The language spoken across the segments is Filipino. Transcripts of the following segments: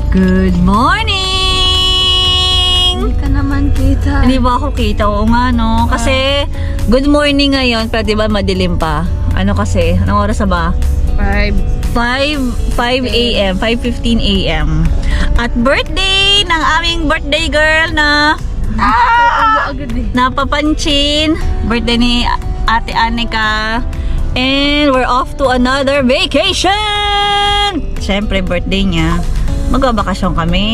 Good morning! Hindi ka naman kita. Hindi ba ako kita? Oo nga, no? Kasi, good morning ngayon, pero diba madilim pa? Ano kasi? Anong oras na ba? 5 a.m. 5:15 a.m. At birthday ng aming birthday girl na napapansin. Birthday ni Ate Anika. And we're off to another vacation! Siyempre, birthday niya. Magbabakasyon kami.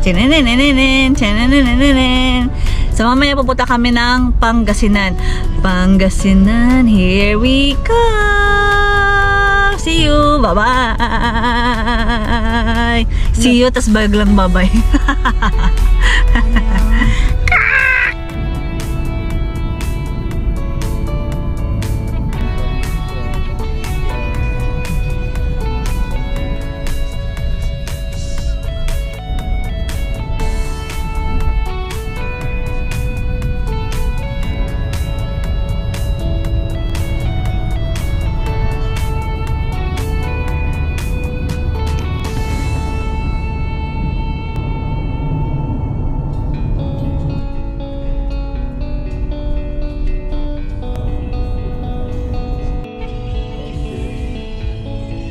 Chinenenenenen, chinenenenenen. So mamaya pupunta kami ng Pangasinan. Pangasinan, here we come. See you. Bye-bye. See you, tas baglang bye-bye.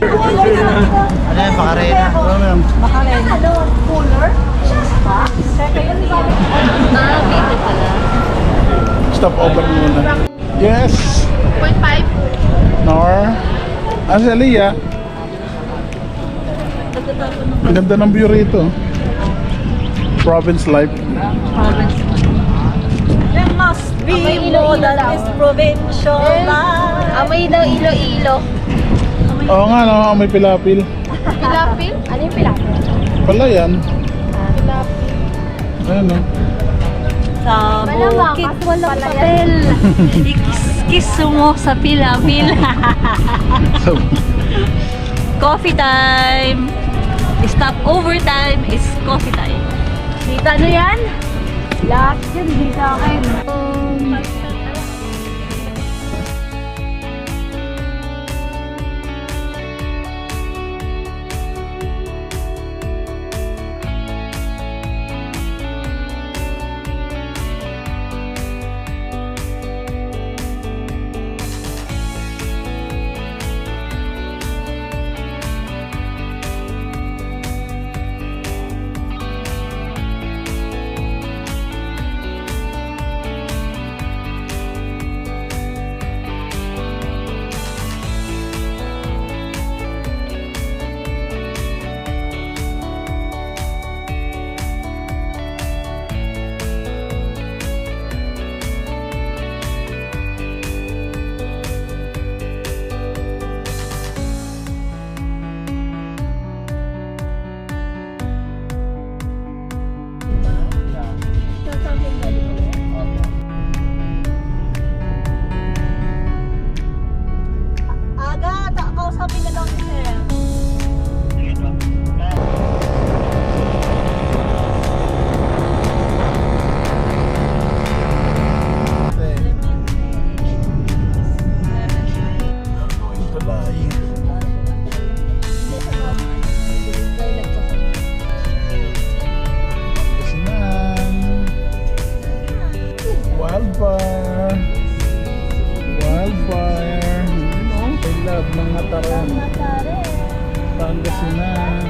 Ano yan, Macarena? Ano yan? Macarena. Cooler? Dito pala. Stop over muna. Yes! 0.5. Nor? Ah, si Aliyah. Ang ganda ng view rito. Province life. Province. There must be Amoy more Iloilo than daw. this provincial life. Amoy daw ilo-ilo. Oo nga, no, may pilapil. Pilapil? Ano yung pilapil? Pala yan. Pilapil. Ayun, no. Sa Malamang, bukid kaso walang pala papel. yan. Ikis-kis mo sa pila-pila. So, Coffee time. Stop over time is coffee time. Dita ano yan? Lahat yan, hindi sa akin. Aga, kausapin na lang si Sir. wildfire. Wildfire. You know, I love mga taron. Pangasinan.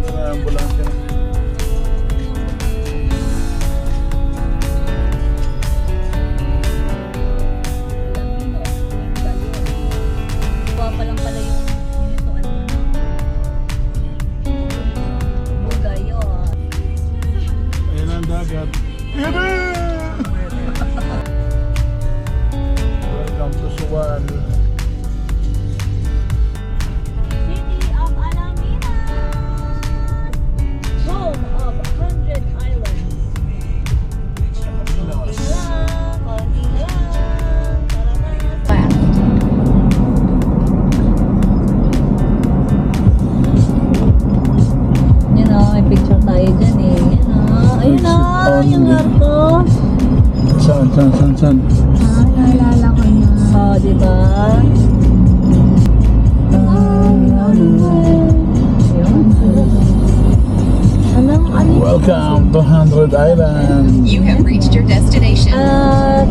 Wala na ambulansya. Pa lang pala yung ito ano. Bugayo. Ayan ang dagat. Welcome to Suwan. City of Alaminos, home of 100 islands. Konti lang, konti lang. Saan? Naalala ko na. Oh, di ba? Welcome to 100 Island. You have reached your destination.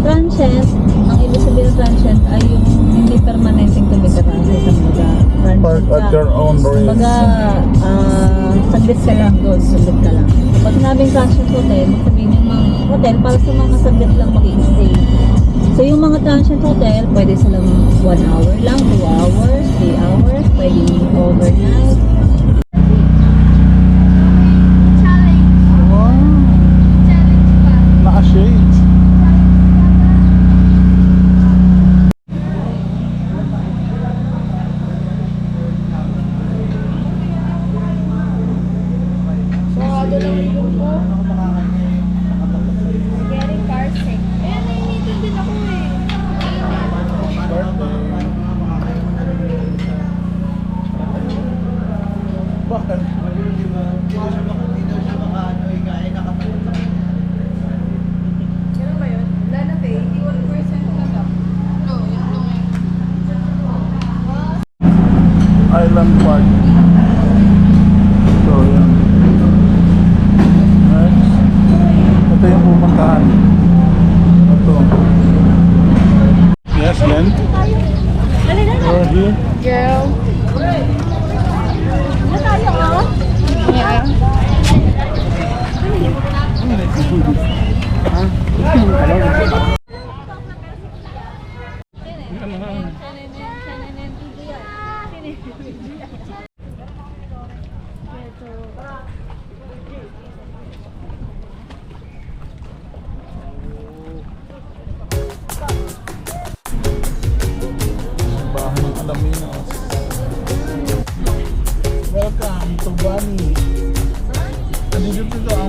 Transient, ang ibig sabihin ng transient ay yung hindi permanenteng tumitira sa isang lugar. Park at your own risk. Kumbaga, saglit ka lang doon, saglit ka lang. Kapag sinabing transient hotel, sabihin yung mga hotel para sa mga saglit lang mag-i-stay. So yung mga transient hotel, pwede silang 1 hour lang, 2 hours, 3 hours, pwedeng overnight. Wow. Naka-shades. Getting car sick. Ayan, nainitin din ako eh. Bakit? Ganun ba yun? Wala na ba eh. 81% na lang. Island Park. So, yan. Next. Ito yung pupuntahan. Ito. Yes, Len? We're here. Girl. Na tayo oh? Yeah. Bahay ng Alaminos. Welcome to Bani. Andito dito ang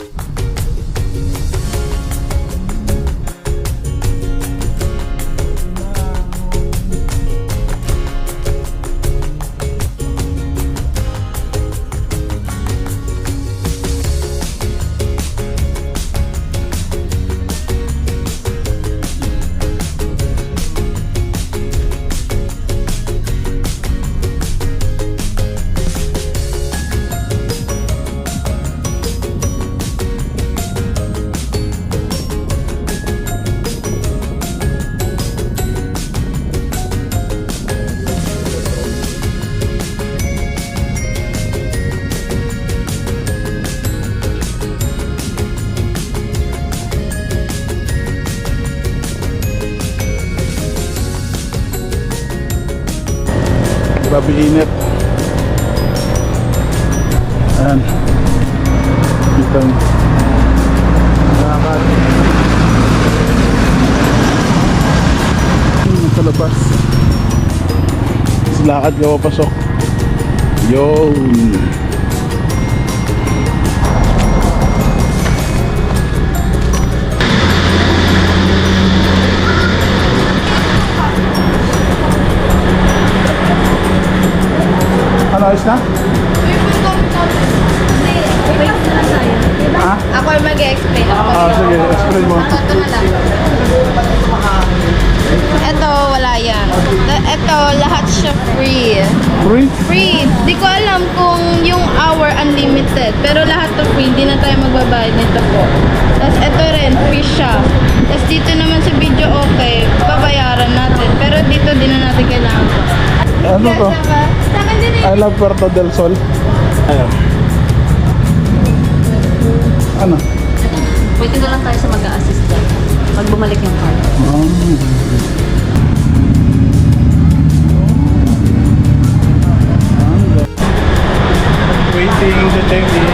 grabe init. Ayan. Kita mo. Nakakad. Sa labas. Lakad ka papasok. Yun. Ano, ayos na? Ha? Ako ay mag-explain. Sige, explain mo. Ito na lang. Ito, wala yan. Ito, lahat siya free. Free? Free. Di ko alam kung yung hour unlimited. Pero lahat to free. Hindi na tayo magbabayad nito po. Tapos ito rin, free siya. Tapos dito naman sa video okay, babayaran natin. Pero dito di na natin kailangan. Ano to? Sa akin din I love Puerto del Sol. Ayun. Ano? Pwede na lang tayo sa mag-a-assist dyan. Pag bumalik yung car. Waiting to check in.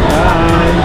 Bye.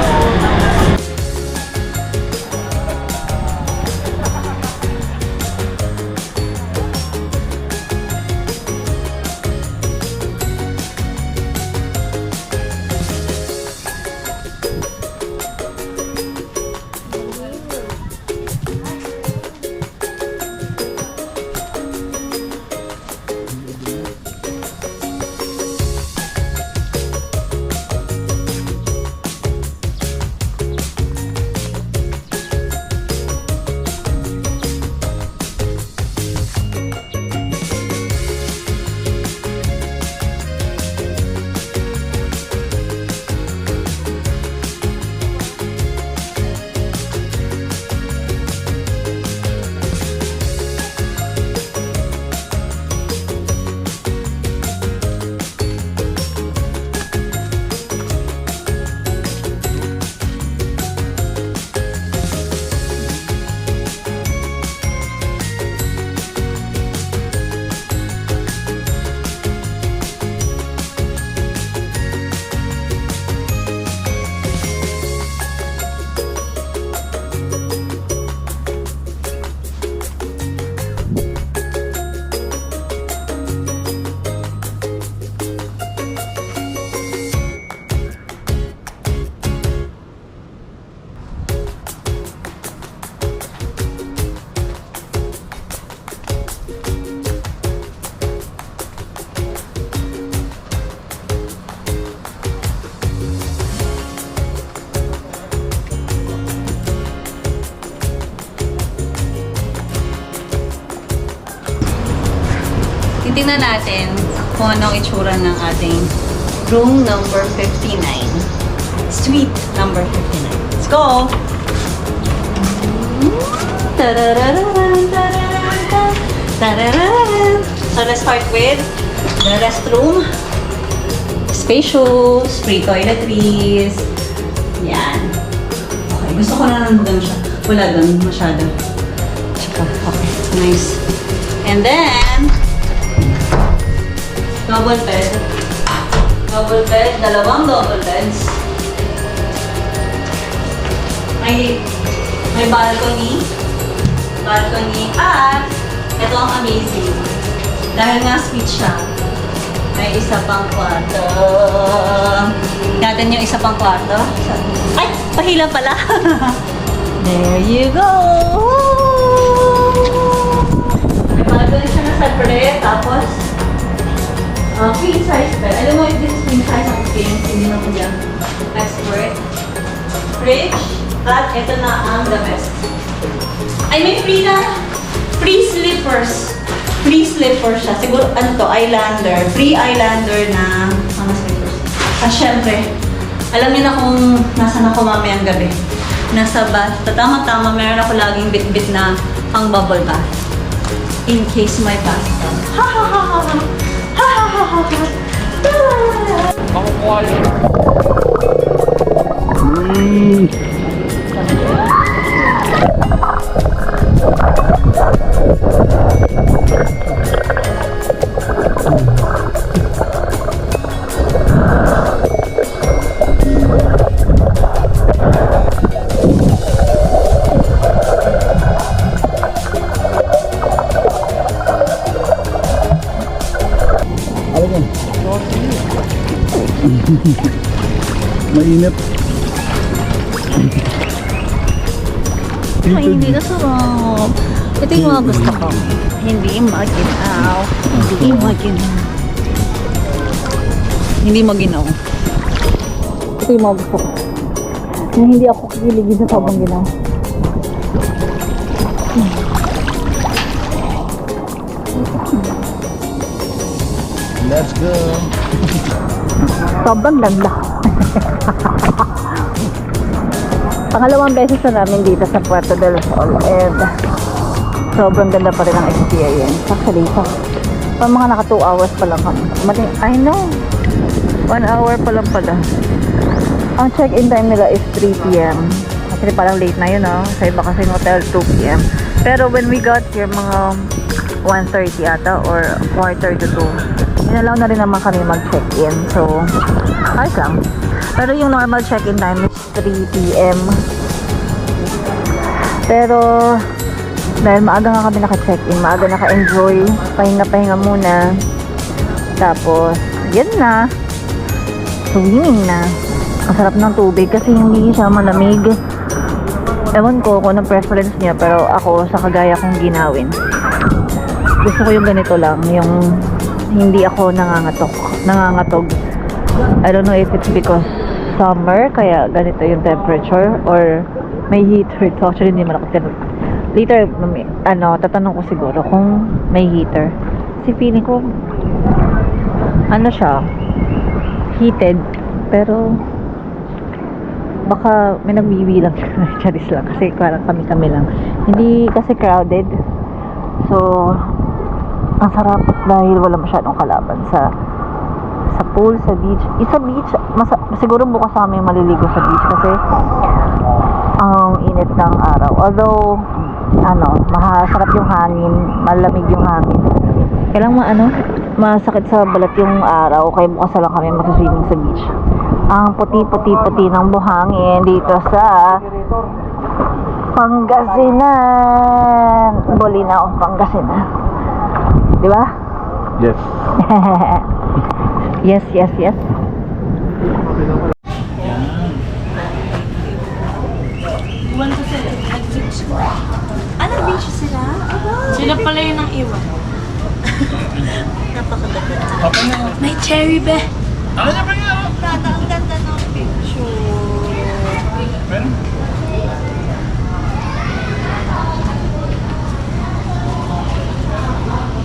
titingnan natin kung anong itsura ng ating room number 59. Suite number 59. Let's go! Tarararan, tarararan, tarararan. So let's start with the restroom. Spacious, free toiletries. Yan. Okay, gusto ko na nandun siya. Wala doon masyado. Tsaka, okay, nice. And then, double bed. Double bed, dalawang double beds. May balcony. Balcony. At, ito ang amazing. Dahil nga suite siya, may isa pang kwarto. Natin yung isa pang kwarto. Ay! Pahila pala. There you go! May balcony siya na separate. Tapos, queen size bed. Alam mo, if this is queen size ang king, hindi na po yan expert. Fridge. At ito na ang the best. Ay, may free na. Free slippers. Free slippers siya. Siguro, ano to, Islander. Free Islander na mga slippers. Syempre, alam niyo na kung nasan ako mamayang gabi. Nasa bath. Tama-tama, meron ako laging bit-bit na pang bubble bath. In case my bathtub. Ha ha ha ha ha. Ha ha ha ha ha. Mainit. Ay, hindi na sarap. Ito yung mga gusto ko. Hindi maginaw. Hindi maginaw. Hindi maginaw. Ito yung mga gusto ko. Yung hindi ako kikiligid sa sobrang ginaw. Let's go. Sobrang ganda. Pangalawang beses na namin dito sa Puerto del Sol and sobrang ganda pa rin ang experience. Actually, pa mga naka 2 hours pa lang kami. I know. 1 hour pa lang pala. Ang check-in time nila is 3 p.m. Actually, parang late na yun, no? Sa iba kasi hotel 2 p.m. Pero when we got here, mga 1:30 ata or 1:45 inalaw na rin naman kami mag-check-in. So, ayos lang. Pero yung normal check-in time is 3 p.m. Pero, dahil maaga nga kami naka-check-in, maaga naka-enjoy, pahinga-pahinga muna. Tapos, yan na. Swimming na. Ang sarap ng tubig kasi hindi siya malamig. Ewan ko kung anong preference niya, pero ako, sa kagaya kong ginawin, gusto ko yung ganito lang, yung hindi ako nangangatog. I don't know if it's because summer, kaya ganito yung temperature, or may heater. So, actually, hindi man ako later, tatanong ko siguro kung may heater. Kasi feeling ko, ano siya, heated, pero baka may nagbibilang charis lang kasi parang kami lang. Hindi kasi crowded. So, ang sarap dahil wala masyadong kalaban sa pool, sa beach. Sa beach, siguro bukas kami maliligo sa beach kasi ang init ng araw. Although, masarap yung hangin, malamig yung hangin. Kailang masakit sa balat yung araw, kaya bukas na lang kami mag-swimming sa beach. Ang puti-puti-puti ng buhangin dito sa Pangasinan. Bolinao, Pangasinan. Di ba? Yes. Yes. Anong beach sila? Sila pala yun ang iwan. Napakaganda. May cherry be. Ang ganda ng picture.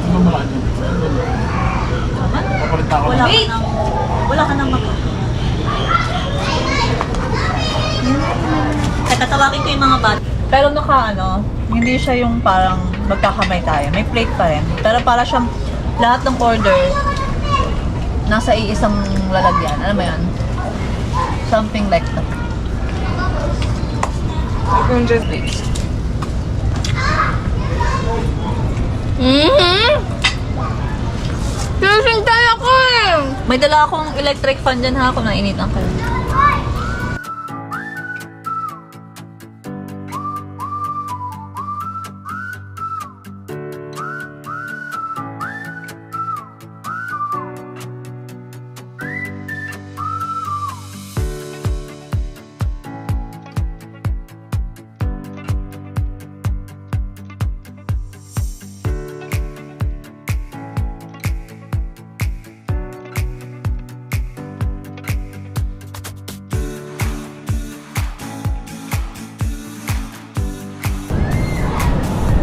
Ano ba? siya, hindi siya yung parang magkakamay tayo. May plate pa rin. Pero para siyang lahat ng order nasa iisang lalagyan. Alam mo yan? Something like that. Please. Sinusundan ako eh! May dala akong electric fan dyan ha, kung nainitan kayo.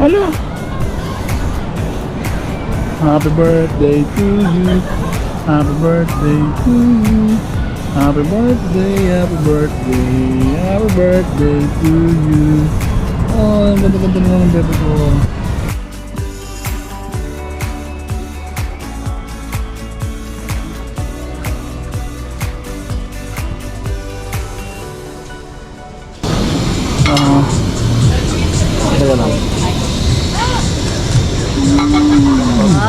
Hello. Happy birthday to you. Happy birthday to you. Happy birthday, happy birthday, happy birthday to you. Oh, ang ganda-ganda naman ng bebe ko. Teka lang.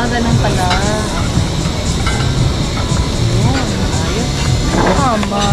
Ganun pala. Tama.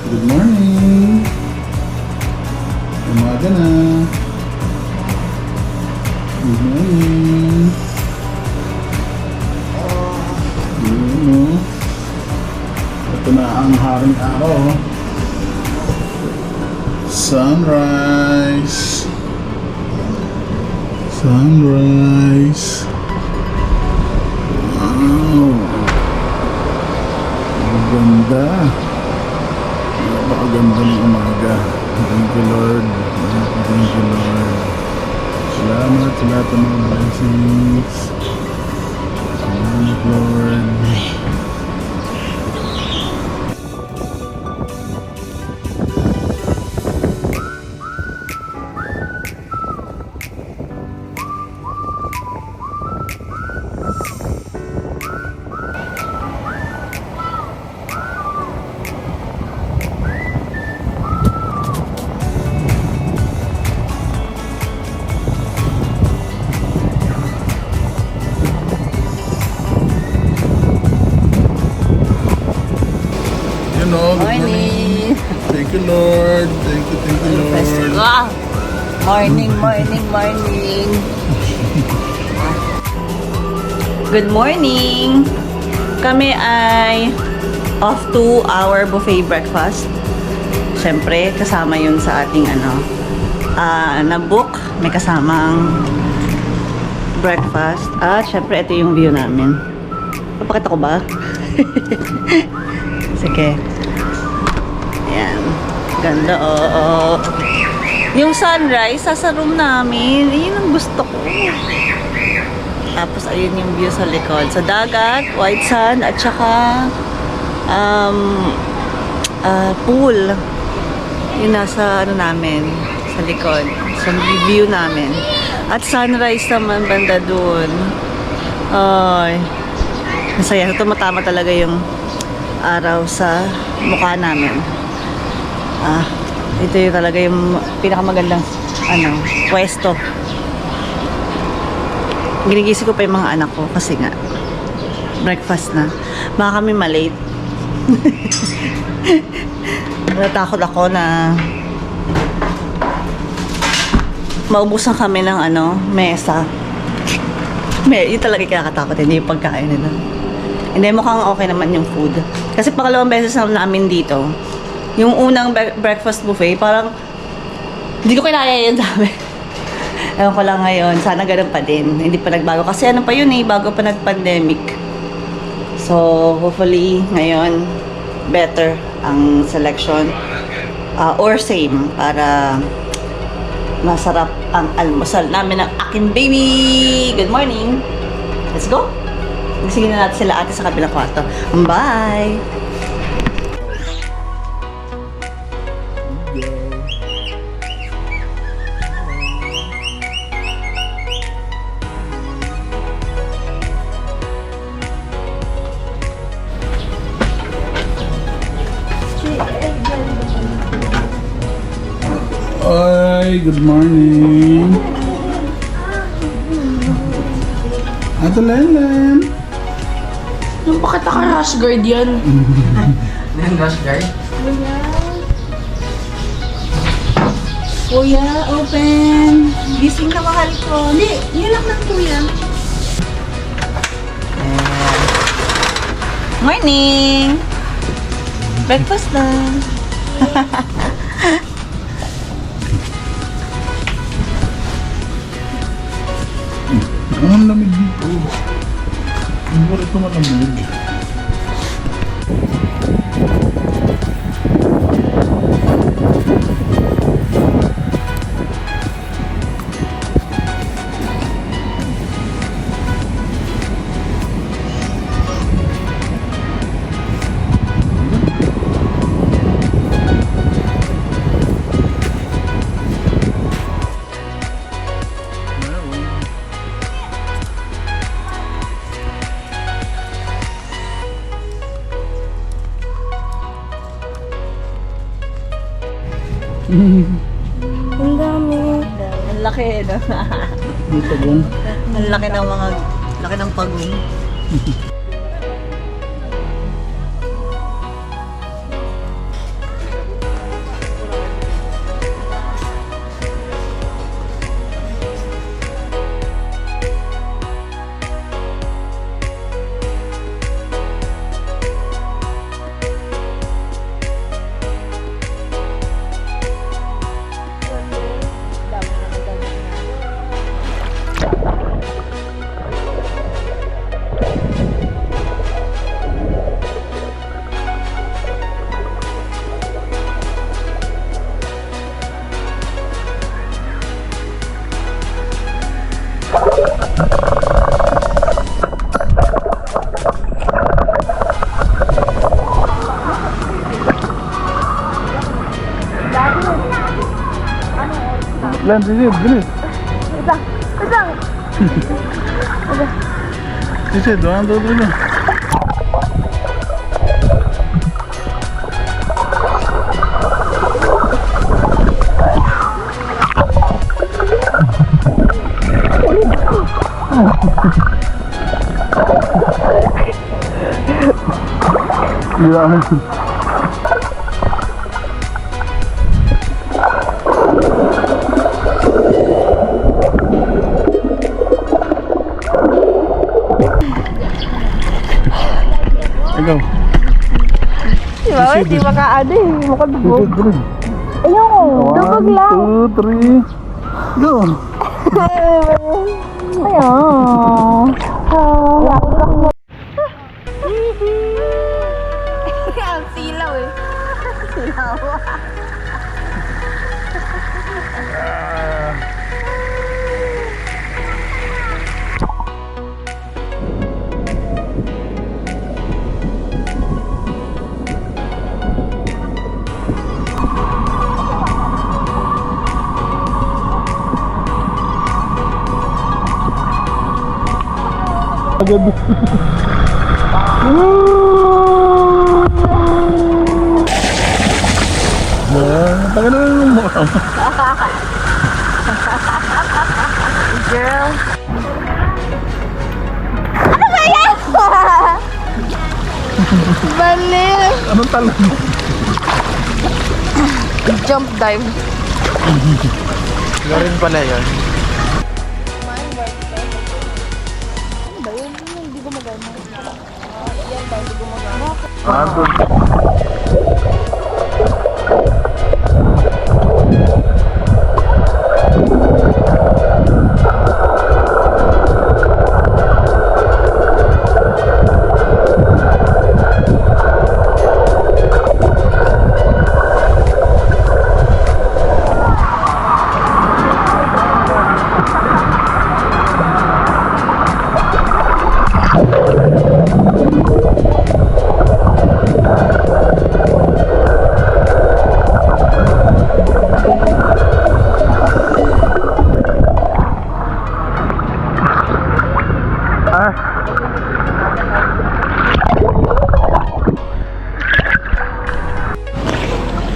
Good morning. Umaga na. Good morning. Ito na ang haring araw. Sunrise. Sunrise. Wow. Ang ganda. Napakaganda ng umaga. Thank you, Lord. Thank you, Lord. Salamat sa lahat ng mga blessings. Salamat, Lord. Thank you, Lord. Thank you, Lord. Wow! Morning, morning, morning. Good morning! Kami ay off to our buffet breakfast. Siyempre, kasama yun sa ating na-book. May kasamang breakfast. At siyempre, ito yung view namin. Papakita ko ba? Sige. Ayan. Ganda, oo. Yung sunrise, sa room namin, yun ang gusto ko. Tapos, ayun yung view sa likod. Sa dagat, white sand, at saka pool. Yun nasa namin, sa likod. Sa view namin. At sunrise naman, banda dun. Ay, masaya. Tumatama talaga yung araw sa mukha namin. Ito yung talaga yung pinakamagandang pwesto. Ginigising ko pa yung mga anak ko kasi nga breakfast na. Baka kami malate. Natakot ako na maubusan kami ng mesa. Yun talaga kinakatakot, hindi yung pagkain nila. Hindi, mukhang okay naman yung food. Kasi pangalawang beses na namin dito. Yung unang breakfast buffet, parang hindi ko kinaya yun sa amin. Ewan ko lang ngayon, sana ganun pa din. Hindi pa nagbago. Kasi pa yun bago pa nag-pandemic. So, hopefully, ngayon, better ang selection. Or same, para masarap ang almusal namin ng aking baby. Good morning! Let's go! Gisingin na natin sila ate sa kabilang kwarto. Bye! Hi, good morning. Ate Lenlen. Yung pakita ka rash guard yan. Kuya, open! Gising na mahal ko. Hindi, yun lang ng kuya. Morning! Breakfast na. Ang lamig dito. Ang bakit naman lamig? Ang dami. Ang laki, no? Ang tagong. Ang laki ng laki ng pagong. Lan, sisi, bilis. Sisi, doang dulu. Gila. go. Diba? Hindi makaano eh. Makadubog. Dali. Ayun ko. Dubog lang. 1, 2, 3. Go. Ayun. Ang silaw eh. Silaw. Agad. Tagal na yung mukha mo. Girl. Ano ba yan? Balil. Anong talon? Jump dive. Gawin pala yun.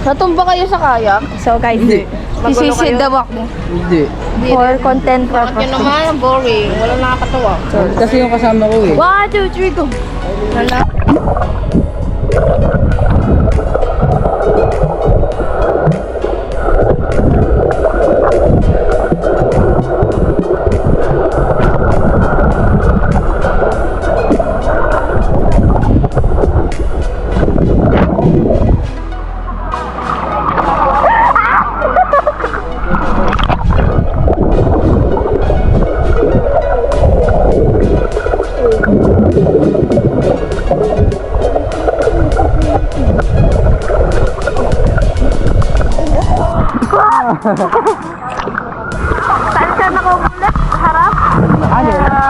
Natumba kayo sa kayak? So guys, Sisisidawak mo. Hindi. for content Bakit purposes. yun naman? Boring. Wala nakakatawa. Kasi yung kasama ko eh. 1, 2, 3, go! Wala. Saan ka nakukulit? Harap?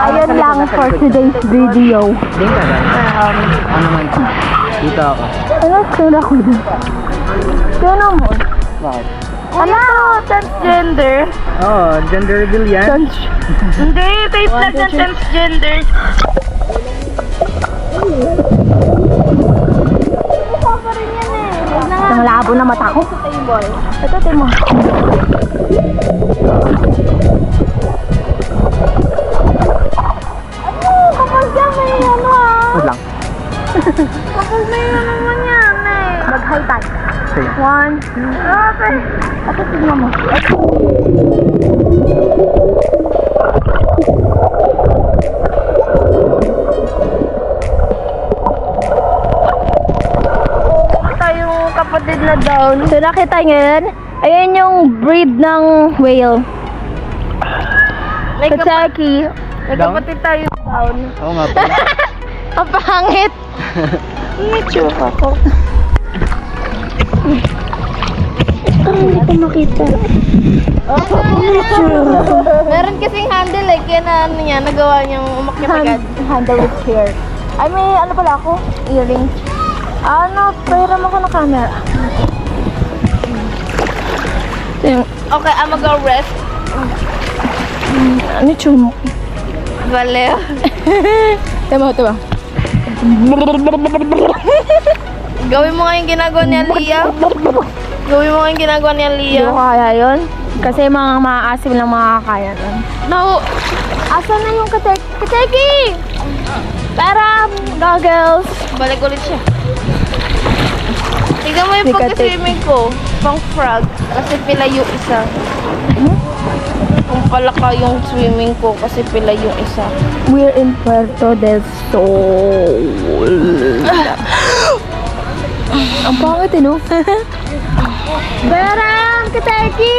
Ayun lang for today's video. Ano man? Dito ako. Ano? Saan ako dun? Sino mo? Bakit? Ano? Transgender? Oh, gender reveal yan. Hindi, face lang ng transgender. Ang labo na mata ko. Ito, timo. Ano? Kapag ka may ano ah. Wait lang. Kapag may ano man yan eh. Mag-high tayo. Okay. 1, 2, okay. Ito, tignan mo. Tayong kapatid na down. So nakita ngayon, ayan yung breed ng whale. Kentucky. May Down? kapatid tayo down. Oo nga pala. Ang pangit. May tsura ko. Hindi ko makita. May tsura ko. Meron kasing handle eh, kaya na ano niya, nagawa niyang umakyat agad. Handle with hair. Ay, may ano pala ako? Earrings. Ano, pairam ako ng camera. Okay, I'm gonna go rest. Ano tsura mo? Valeo. Tama. Gawin mo nga yung ginagawa niya, Lia. Gawin mo nga yung ginagawa niya, Hindi Lia. ko kaya yun. Kasi mga maaasim lang makakaya nun. No. Asan na yung kateki? Para, goggles. Balik ulit siya. Tignan mo yung Hindi ka pagka-swimming ko. Pang frog. Kasi pila yung isa. Kung palaka yung swimming ko kasi pila yung isa. We're in Puerto del Sol. Ang pangit eh, no? Berang! Kateki!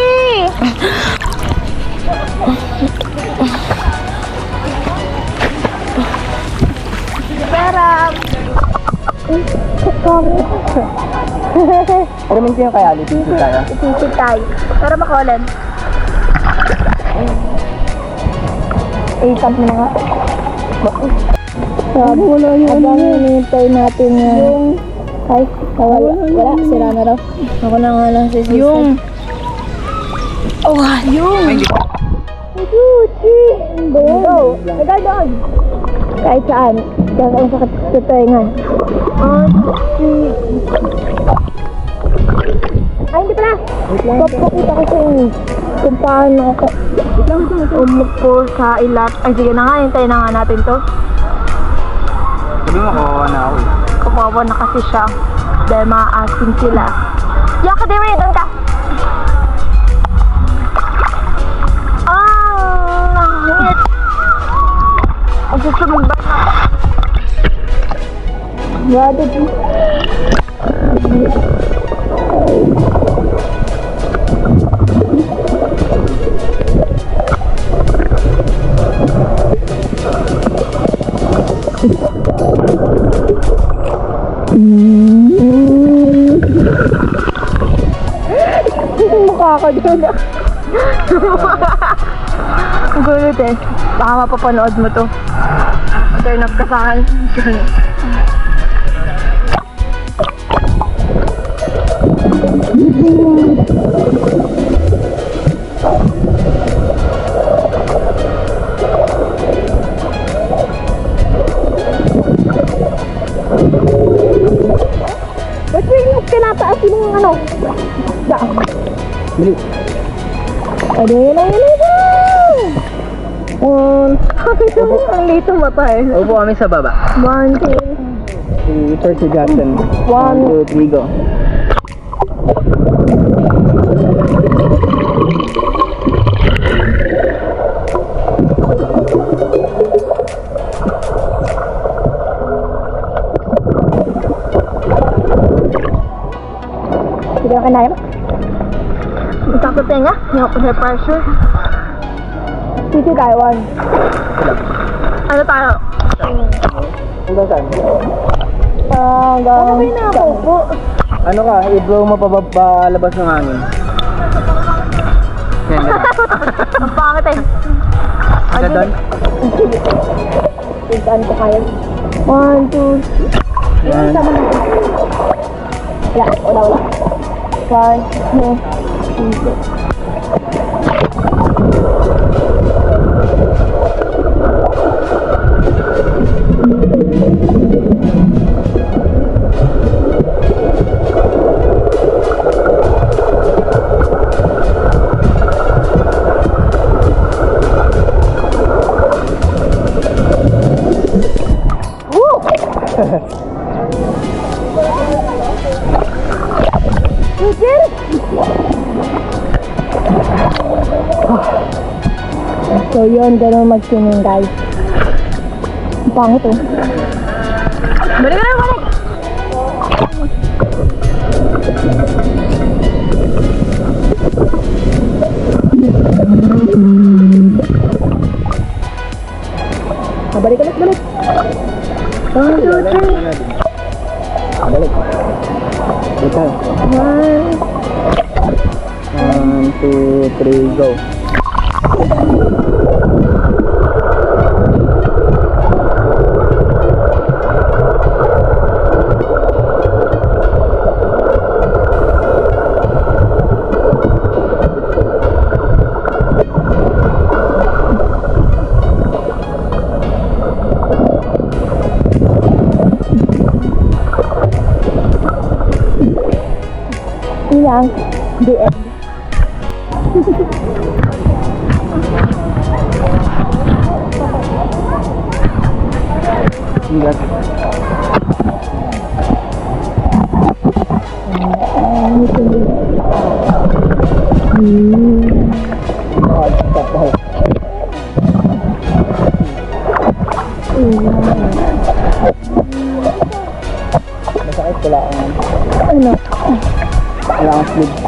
Berang! Pero minsan yung kaya, litin tayo. Itisip tayo. Para makulan. Itamp mo na nga. Sabi mo na yun. Habang hinihintay natin yung... Ay, wala. Sira na raw. Ako na nga lang si sister. Yung... Oh, yung... Gucci! Go! Nagagawag! Kahit saan. Kaya ang sakit sa tenga. Ay, hindi pala. Papakita ko sa inyo kung paano ako umupo sa ilat. Ay, sige na nga. Hintayin na nga natin to. Sabi mo, kawawa na ako. Kawawa na kasi siya. Dahil maaasin sila. Yaka, Dewi! Doon ka! Hangit! Ang gusto mong ba? Yada din. Mukha ka dun. Ang gulit eh. Baka mapapanood mo to. Turn up ka sa akin. Ba't yung kinataas yung ano? Bili. Ano yun lang yun ang lito mata eh. Upo kami sa baba. 1, 2, Si Percy Jackson. 1, 2, 3, go. Sige na kanaya mo. Takot tenga. Yung pressure. Sisi tayo, 1. Ano tayo? Hanggang saan? Hanggang... Okay na ako po. Ano ka, i-blow mo palabas ng hangin. Yan, Ang pangit eh. Ano doon? Tigdaan ko kaya. 1, 2, Yan. wala. 1, 2, 3. So yun, ganun mag-swimming guys. Ang pangit oh. Balik ka na, balik! Balik ulit, balik! 1, 2, 3. Balik. Ito. 1, 2, 3, go. Yang the end. Ingat. Stop. Ano? Wala kang sleeve.